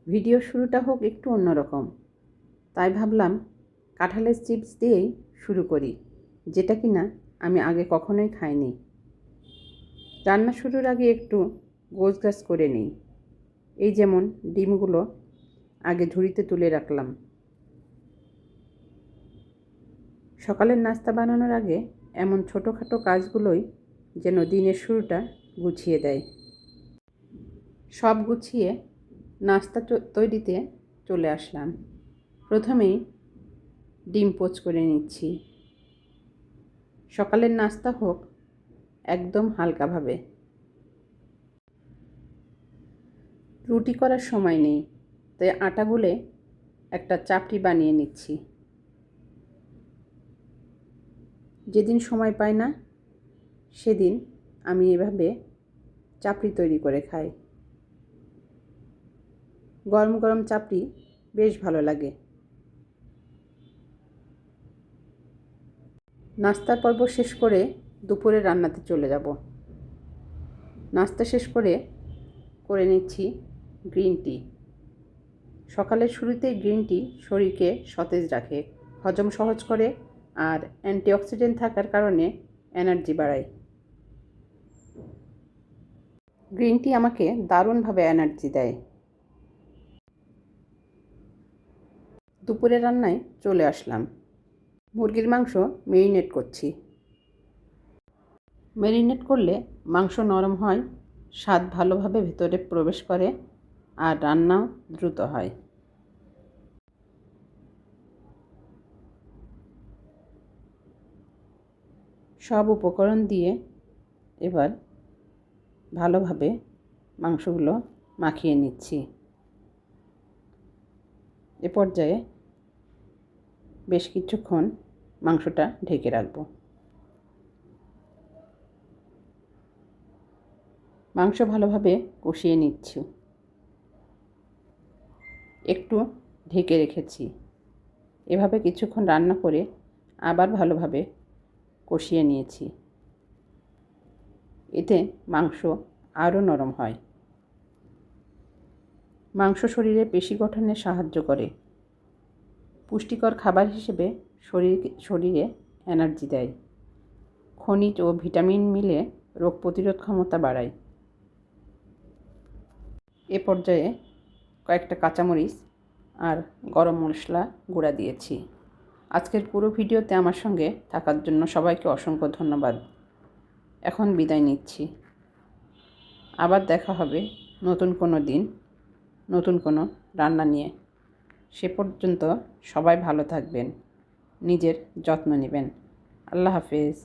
Video শুরুটা হোক একটু অন্যরকম, তাই ভাবলাম কাঁঠালের চিপস দিয়েই শুরু করি, যেটা কিনা আমি আগে কখনোই খাইনি। রান্না শুরুর আগে একটু গোছগাছ করে নিই। এই যেমন ডিমগুলো আগে ঝুড়িতে তুলে রাখলাম। সকালের নাস্তা বানানোর আগে এমন ছোটোখাটো কাজগুলোই যেন দিনের শুরুটা গুছিয়ে দেয়। সব গুছিয়ে নাস্তা তৈরিতে চলে আসলাম। প্রথমেই ডিম পোচ করে নিচ্ছি। সকালের নাস্তা হোক একদম হালকাভাবে। রুটি করার সময় নেই, তাই আটা গুলে একটা চাপটি বানিয়ে নিচ্ছি। যেদিন সময় পাই না সেদিন আমি এভাবে চাপড়ি তৈরি করে খাই। গরম গরম চাপড়ি বেশ ভালো লাগে। নাস্তার পর্ব শেষ করে দুপুরে রান্নাতে চলে যাব। নাস্তা শেষ করে নিচ্ছি গ্রিন টি। সকালের শুরুতে গ্রিন টি শরীরকে সতেজ রাখে, হজম সহজ করে আর অ্যান্টিঅক্সিডেন্ট থাকার কারণে এনার্জি বাড়ায়। গ্রিন টি আমাকে দারুণভাবে এনার্জি দেয়। দুপুরে রান্নায় চলে আসলাম। মুরগির মাংস মেরিনেট করছি। মেরিনেট করলে মাংস নরম হয়, স্বাদ ভালোভাবে ভেতরে প্রবেশ করে আর রান্নাও দ্রুত হয়। সব উপকরণ দিয়ে এবার ভালোভাবে মাংসগুলো মাখিয়ে নিচ্ছি। এ পর্যায়ে বেশ কিছুক্ষণ মাংসটা ঢেকে রাখব। মাংস ভালোভাবে কষিয়ে নিচ্ছি। একটু ঢেকে রেখেছি। এভাবে কিছুক্ষণ রান্না করে আবার ভালোভাবে কষিয়ে নিয়েছি। এতে মাংস আরও নরম হয়। মাংস শরীরে পেশি গঠনে সাহায্য করে। পুষ্টিকর খাবার হিসেবে শরীরে এনার্জি দেয়। খনিজ ও ভিটামিন মিলে রোগ প্রতিরোধ ক্ষমতা বাড়ায়। এ পর্যায়ে কয়েকটা কাঁচামরিচ আর গরম মশলা গুঁড়া দিয়েছি। আজকের পুরো ভিডিওতে আমার সঙ্গে থাকার জন্য সবাইকে অসংখ্য ধন্যবাদ। এখন বিদায় নিচ্ছি। আবার দেখা হবে নতুন কোনো দিন, নতুন কোনো রান্না নিয়ে। সে পর্যন্ত সবাই ভালো থাকবেন, নিজের যত্ন নেবেন। আল্লাহ হাফেজ।